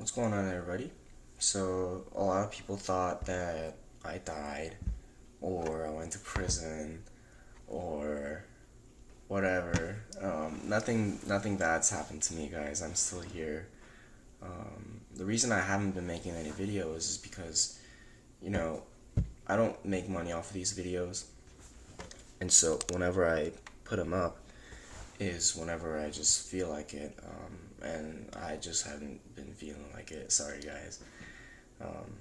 What's going on, everybody? So, a lot of people thought that I died, or I went to prison, or whatever. Nothing bad's happened to me, guys. I'm still here. The reason I haven't been making any videos is because, you know, I don't make money off of these videos, and so whenever I put them up, is whenever I just feel like it, and I just haven't been feeling like it. Sorry, guys. Um,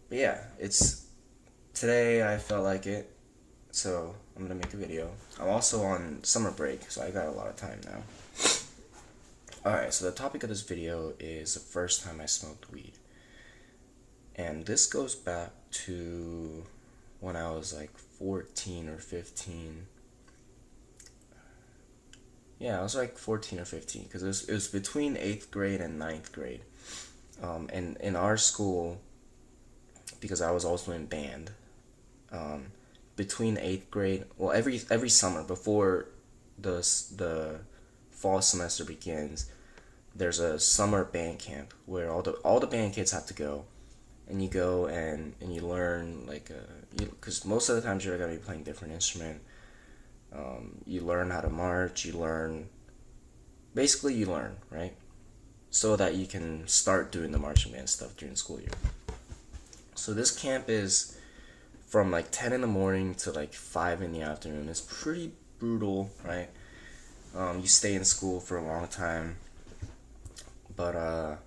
But yeah, it's today I felt like it, so I'm gonna make a video. I'm also on summer break, so I got a lot of time now. Alright, so the topic of this video is the first time I smoked weed. And this goes back to when I was like 14 or 15. Yeah, I was like 14 or 15 because it was between 8th grade and ninth grade. And in our school, because I was also in band, um, between 8th grade, well, every summer before the fall semester begins, there's a summer band camp where all the band kids have to go, and you go and you learn like because most of the times you're gonna be playing different instrument. You learn how to march. You learn, right, so that you can start doing the marching band stuff during the school year. So this camp is from like 10 in the morning to like 5 in the afternoon. It's pretty brutal, right? You stay in school for a long time, but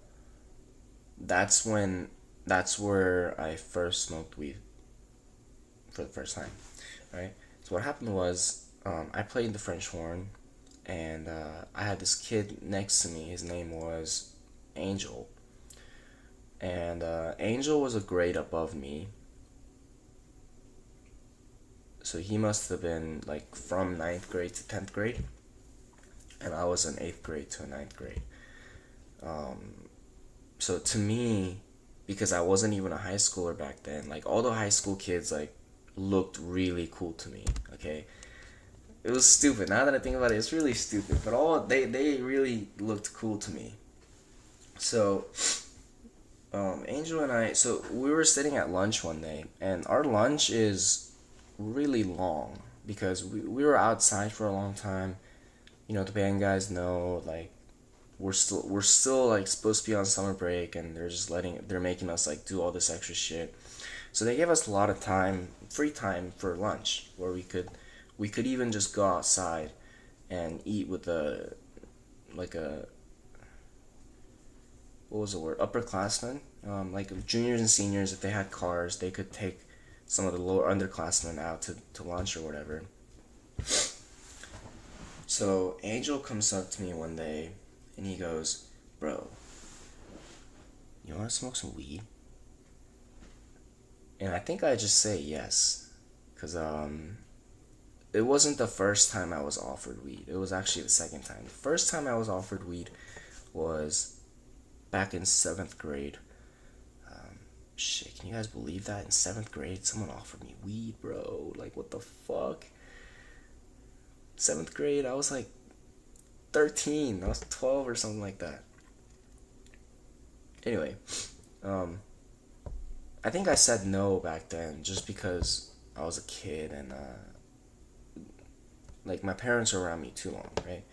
that's when that's where I first smoked weed for the first time, right? So what happened was, I played the French horn, and I had this kid next to me. His name was Angel, and Angel was a grade above me, so he must have been like from ninth grade to 10th grade, and I was in 8th grade to ninth grade. So to me, because I wasn't even a high schooler back then, like all the high school kids like looked really cool to me. Okay, it was stupid. Now that I think about it, it's really stupid. But all they really looked cool to me. So Angel and I, so we were sitting at lunch one day, and our lunch is really long because we were outside for a long time. The band guys know, like, we're still like supposed to be on summer break, and they're making us like do all this extra shit. So they gave us a lot of time, free time for lunch, where we could even just go outside and eat with a like a what was the word, upperclassmen, like juniors and seniors. If they had cars, they could take some of the lower underclassmen out to lunch or whatever. So Angel comes up to me one day and he goes, "Bro, you want to smoke some weed?" And I think I just say yes, cause it wasn't the first time I was offered weed. It was actually the second time. The first time I was offered weed was back in 7th grade. Shit, can you guys believe that? In 7th grade, someone offered me weed, bro. Like, what the fuck? 7th grade, I was like 13. I was 12 or something like that. Anyway, um, I think I said no back then just because I was a kid, and like my parents were around me too long, right?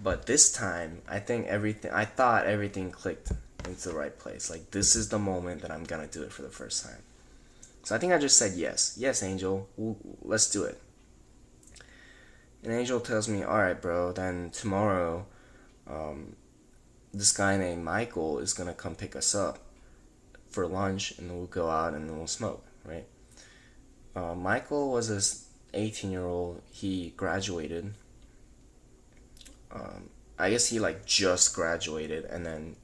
But this time, I thought everything clicked into the right place. Like, this is the moment that I'm gonna do it for the first time. So I think I just said yes. Yes, Angel, let's do it. And Angel tells me, all right, bro, then tomorrow, um, this guy named Michael is gonna come pick us up for lunch, and then we'll go out and then we'll smoke, right? Michael was this 18-year-old. He graduated. I guess he like just graduated, and then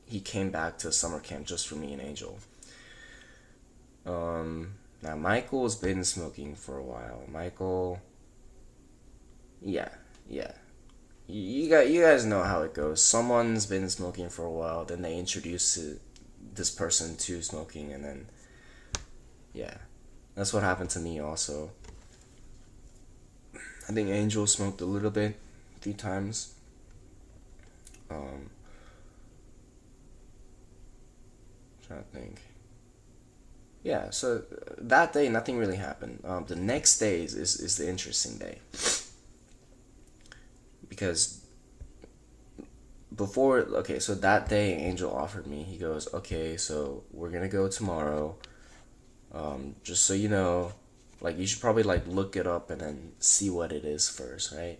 he came back to summer camp just for me and Angel. Now Michael's been smoking for a while. Michael, yeah, yeah. You guys know how it goes. Someone's been smoking for a while, then they introduce this person to smoking, and then yeah, that's what happened to me also. I think Angel smoked a little bit, a few times. Um, trying to think. Yeah, so that day nothing really happened. The next day is the interesting day because before, okay, so that day Angel offered me. He goes, okay, so we're gonna go tomorrow. Just so you know, like you should probably like look it up and then see what it is first, right?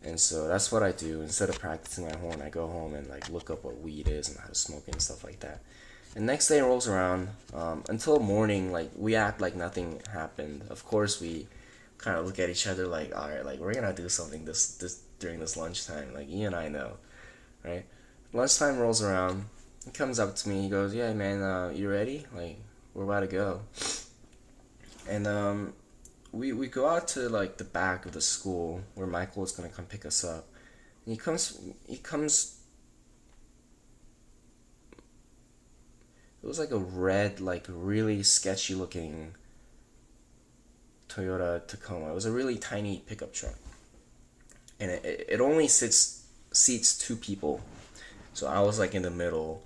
And so that's what I do. Instead of practicing at home, I go home and like look up what weed is and how to smoke it and stuff like that. And next day rolls around. Until morning, like we act like nothing happened. Of course, we kind of look at each other like, all right, like we're gonna do something this during this lunchtime. Like you and I know, right? Lunchtime rolls around. He comes up to me. He goes, "Yeah, man, you ready? Like we're about to go." And we go out to like the back of the school where Michael is gonna come pick us up. And he comes. It was like a red, like really sketchy looking Toyota Tacoma. It was a really tiny pickup truck, and it only seats two people. So I was like in the middle.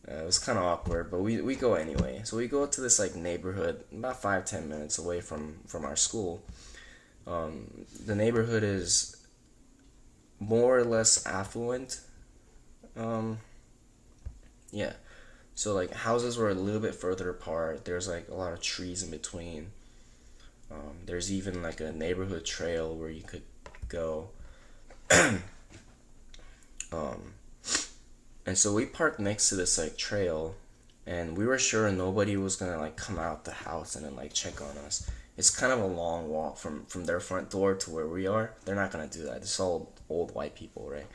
It was kind of awkward, but we go anyway. So we go to this like neighborhood about 5-10 minutes away from our school. The neighborhood is more or less affluent. Yeah. So like houses were a little bit further apart. There's like a lot of trees in between. There's even like a neighborhood trail where you could go. Um, and so we parked next to this like trail, and we were sure nobody was gonna like come out the house and then like check on us. It's kind of a long walk from their front door to where we are. They're not gonna do that. It's all old white people, right?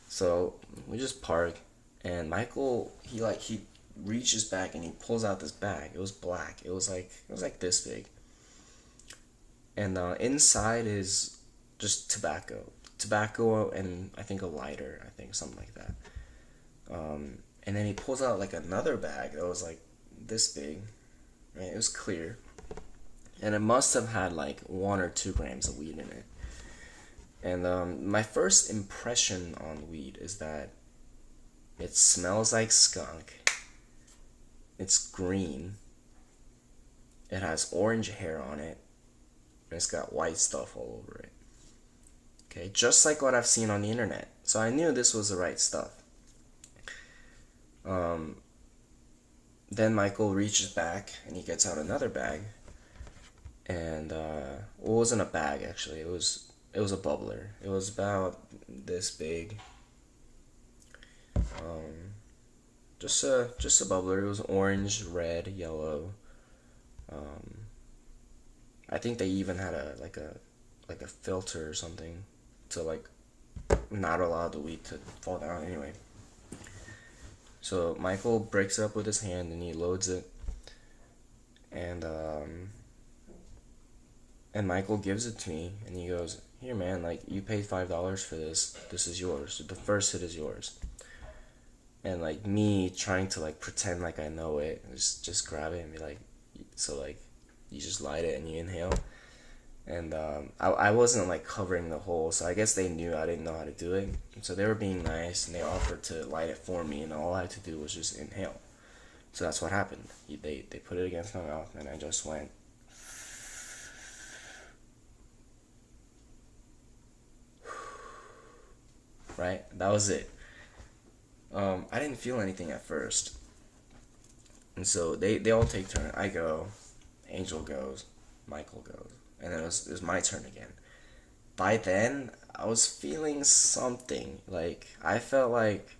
So we just park, and Michael he reaches back and he pulls out this bag. It was black. It was like this big, and inside is just tobacco, and I think a lighter. I think something like that. And then he pulls out like another bag that was like this big, right? It was clear, and it must have had like 1 or 2 grams of weed in it. And my first impression on weed is that it smells like skunk. It's green. It has orange hair on it. And it's got white stuff all over it. Okay, just like what I've seen on the internet. So I knew this was the right stuff. Um, then Michael reaches back and he gets out another bag. And well, it wasn't a bag actually. It was a bubbler. It was about this big. Just a bubbler. It was orange, red, yellow. Um, I think they even had a filter or something to like not allow the weed to fall down. Anyway, so Michael breaks it up with his hand and he loads it, and Michael gives it to me and he goes, "Here, man, like you paid $5 for this. This is yours. The first hit is yours." And like me trying to like pretend like I know it, just grab it and be like, so like you just light it and you inhale. And I wasn't like covering the hole, so I guess they knew I didn't know how to do it. And so they were being nice and they offered to light it for me, and all I had to do was just inhale. So that's what happened. They put it against my mouth and I just went. Right? That was it. I didn't feel anything at first. And so they all take turn. I go, Angel goes, Michael goes, and then it was my turn again. By then, I was feeling something. Like I felt like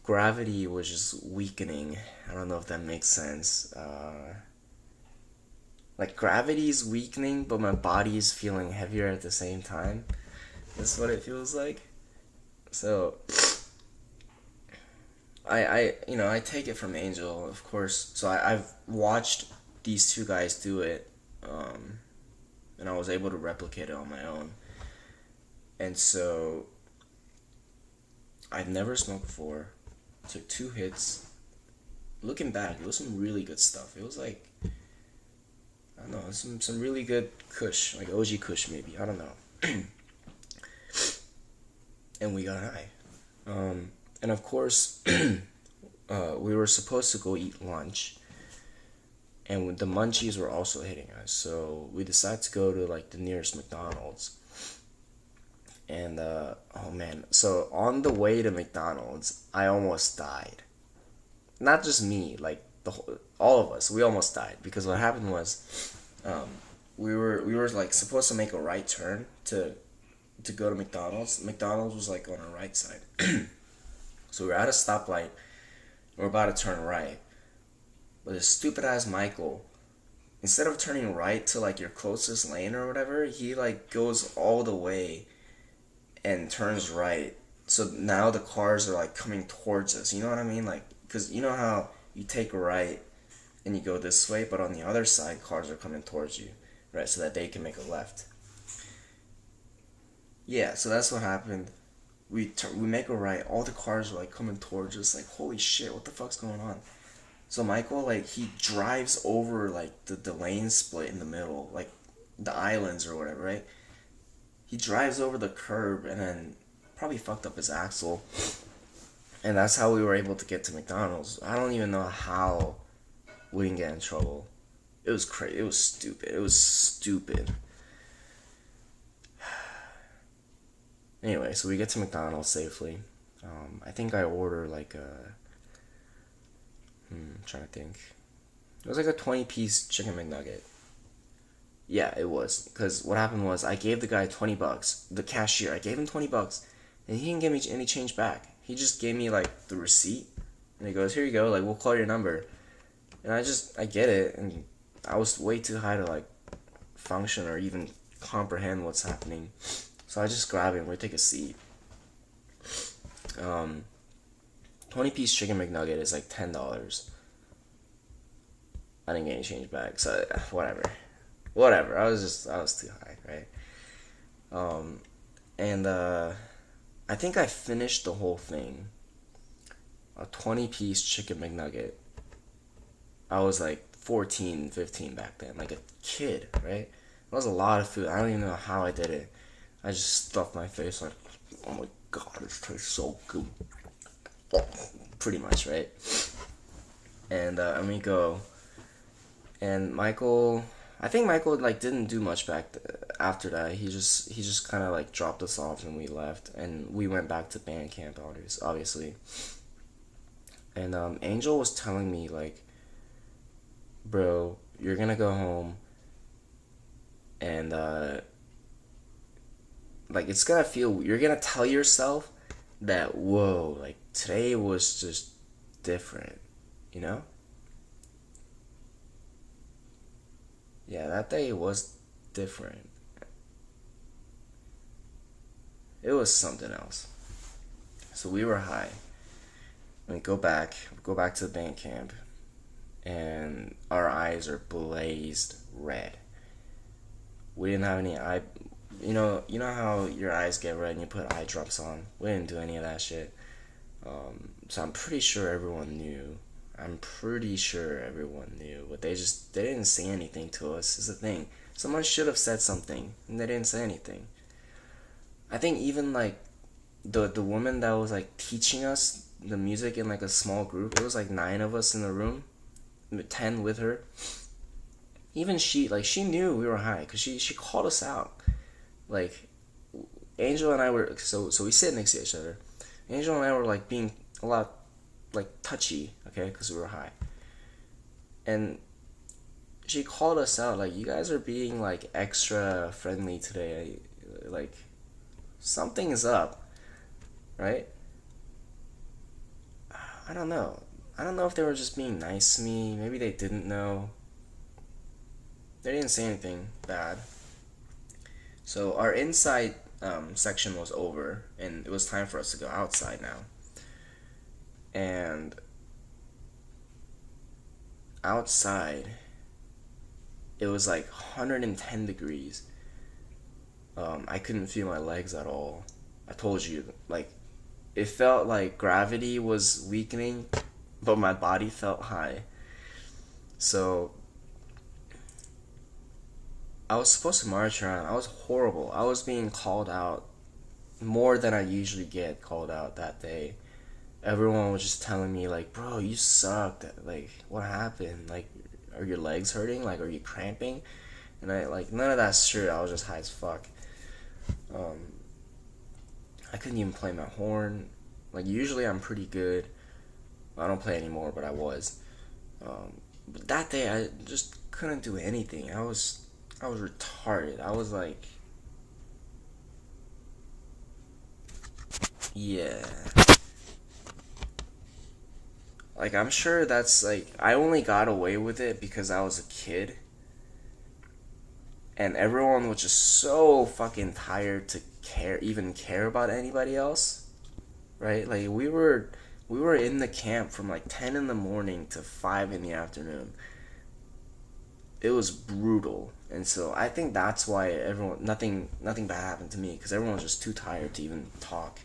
gravity was just weakening. I don't know if that makes sense. Like gravity is weakening, but my body is feeling heavier at the same time. That's what it feels like. So I take it from Angel, of course. So I've watched these two guys do it, and I was able to replicate it on my own. And so I'd never smoked before. Took 2 hits. Looking back, it was some really good stuff. It was like, I don't know, some really good Kush, like OG Kush maybe. I don't know. And we got high. And of course, we were supposed to go eat lunch, and the munchies were also hitting us. So we decided to go to like the nearest McDonald's. And oh man, so on the way to McDonald's, I almost died. Not just me, like all of us. We almost died because what happened was, we were like supposed to make a right turn to go to McDonald's. McDonald's was like on our right side, so we were at a stoplight. We're about to turn right, but this stupid ass Michael, instead of turning right to like your closest lane or whatever, he like goes all the way and turns right. So now the cars are like coming towards us. You know what I mean? Like, because you know how you take a right and you go this way, but on the other side, cars are coming towards you, right? So that they can make a left. Yeah, so that's what happened. We make a right. All the cars are like coming towards us. Like, holy shit, what the fuck's going on? So Michael, like, he drives over like the lane split in the middle, like the islands or whatever, right? He drives over the curb and then probably fucked up his axle. And that's how we were able to get to McDonald's. I don't even know how we didn't get in trouble. It was crazy. It was stupid. It was stupid. Anyway, so we get to McDonald's safely. I think I ordered like a... I'm trying to think. It was like a 20-piece chicken McNugget. Yeah, it was. Because what happened was I gave the guy $20. The cashier, I gave him $20. And he didn't give me any change back. He just gave me like the receipt. And he goes, here you go, like we'll call your number. And I get it. And I was way too high to like function or even comprehend what's happening. So I just grab it and we take a seat. 20-piece chicken McNugget is like $10. I didn't get any change back, so whatever. I was too high, right? And I think I finished the whole thing. A 20-piece chicken McNugget. I was like 14, 15 back then, like a kid, right? That was a lot of food. I don't even know how I did it. I just stuffed my face like, oh my god, this tastes so good. Pretty much, right? And we go. And Michael, I think Michael like didn't do much after that. He just kind of like dropped us off and we left. And we went back to band camp, obviously. And Angel was telling me like, bro, you're gonna go home and like it's gonna feel, you're gonna tell yourself that, whoa, like today was just different, you know? Yeah, that day was different. It was something else. So we were high. We go back to the band camp, and our eyes are blazed red. We didn't have any eye, you know how your eyes get red and you put eye drops on. We didn't do any of that shit. So I'm pretty sure everyone knew. But they didn't say anything to us. Is the thing. Someone should have said something, and they didn't say anything. I think even like the woman that was like teaching us the music in like a small group. It was like 9 of us in the room, 10 with her. Even she knew we were high because she called us out. Like Angel and I were so we sit next to each other. Angel and I were like being a lot like touchy, okay, because we were high. And she called us out like, you guys are being like extra friendly today. Like something is up, right? I don't know. I don't know if they were just being nice to me. Maybe they didn't know. They didn't say anything bad. So our inside section was over, and it was time for us to go outside now. And outside, it was like 110 degrees. I couldn't feel my legs at all. I told you, like, it felt like gravity was weakening, but my body felt high. So I was supposed to march around. I was horrible. I was being called out more than I usually get called out that day. everyone was just telling me like, bro, you sucked. Like, what happened? Like, are your legs hurting? Like, are you cramping? And I like none of that's true. I was just high as fuck. Um, I couldn't even play my horn. Like usually I'm pretty good. I don't play anymore, but I was. But that day I just couldn't do anything. I was retarded. I was like, yeah. Like I'm sure that's like I only got away with it because I was a kid and everyone was just so fucking tired to care about anybody else, right? Like we were in the camp from like 10 in the morning to 5 in the afternoon. It was brutal. And so I think that's why everyone nothing bad happened to me because everyone was just too tired to even talk.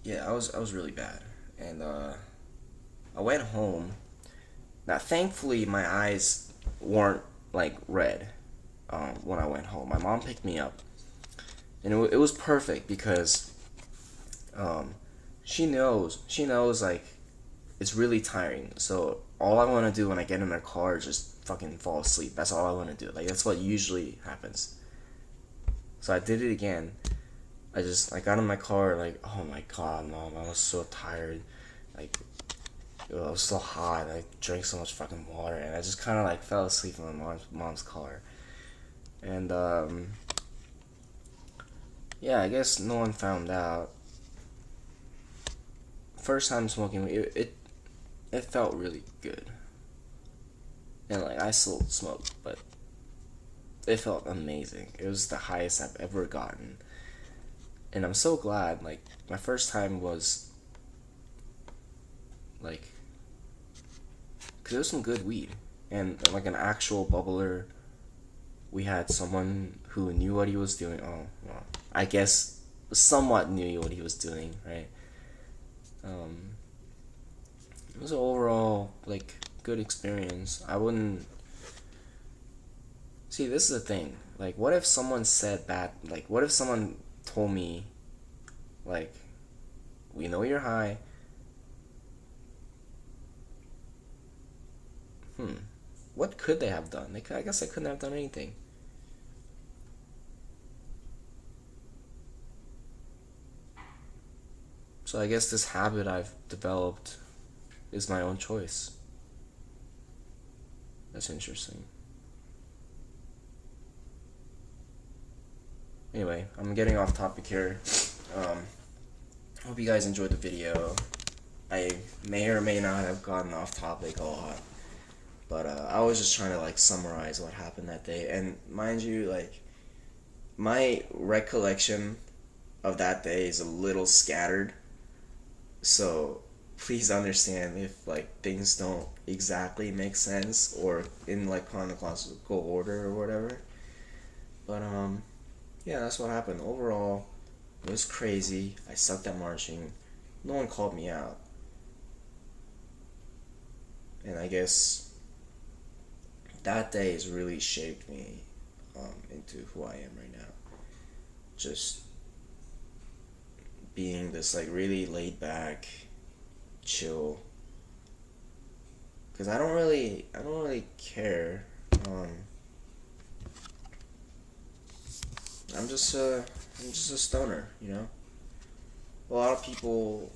Yeah, I was really bad. And I went home. Now thankfully my eyes weren't like red when I went home. My mom picked me up, and it was perfect because um, she knows like it's really tiring. So all I want to do when I get in their car is just fucking fall asleep. That's all I want to do. Like that's what usually happens. So I did it again. I got in my car like, oh my god, mom, I was so tired. Like it was so hot. I drank so much fucking water, and I just kind of like fell asleep in my mom's car. And yeah, I guess no one found out. First time smoking, it felt really good. And like I still smoke, but it felt amazing. It was the highest I've ever gotten, and I'm so glad. Like my first time was like, cause it was some good weed, and like an actual bubbler. We had someone who knew what he was doing. Oh, well, I guess somewhat knew what he was doing, right? Um, it was an overall like good experience. I wouldn't see. This is the thing. Like, what if someone said that? Like, what if someone told me, like, we know you're high. Hmm. What could they have done? I guess they couldn't have done anything. So I guess this habit I've developed is my own choice. That's interesting. Anyway, I'm getting off topic here. Um, Hope you guys enjoyed the video. I may or may not have gotten off topic a lot, but I was just trying to like summarize what happened that day. And mind you, like my recollection of that day is a little scattered, so please understand if like things don't exactly make sense or in like chronological order or whatever. But yeah, that's what happened. Overall, it was crazy. I sucked at marching. No one called me out. And I guess that day has really shaped me into who I am right now. Just being this like really laid back, chill. Cause I don't really care. Um, I'm just a stoner, you know. A lot of people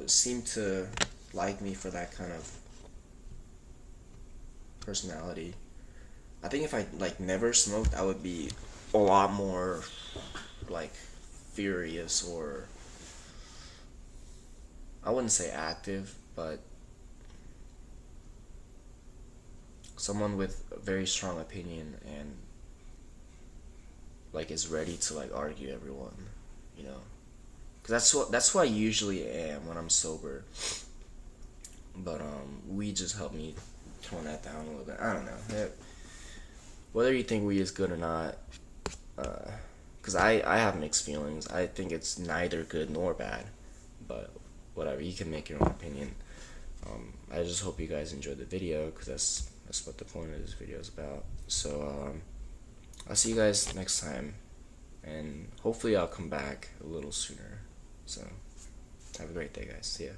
seem to like me for that kind of personality. I think if I like never smoked, I would be a lot more like furious, or I wouldn't say active, but someone with a very strong opinion and like is ready to like argue everyone, you know. Cause that's what I usually am when I'm sober. But weed just helped me tone that down a little bit. I don't know. Whether you think weed is good or not, because I have mixed feelings. I think it's neither good nor bad, but whatever. You can make your own opinion. I just hope you guys enjoyed the video, because that's what the point of this video is about. So I'll see you guys next time, and hopefully I'll come back a little sooner. So have a great day, guys. See ya.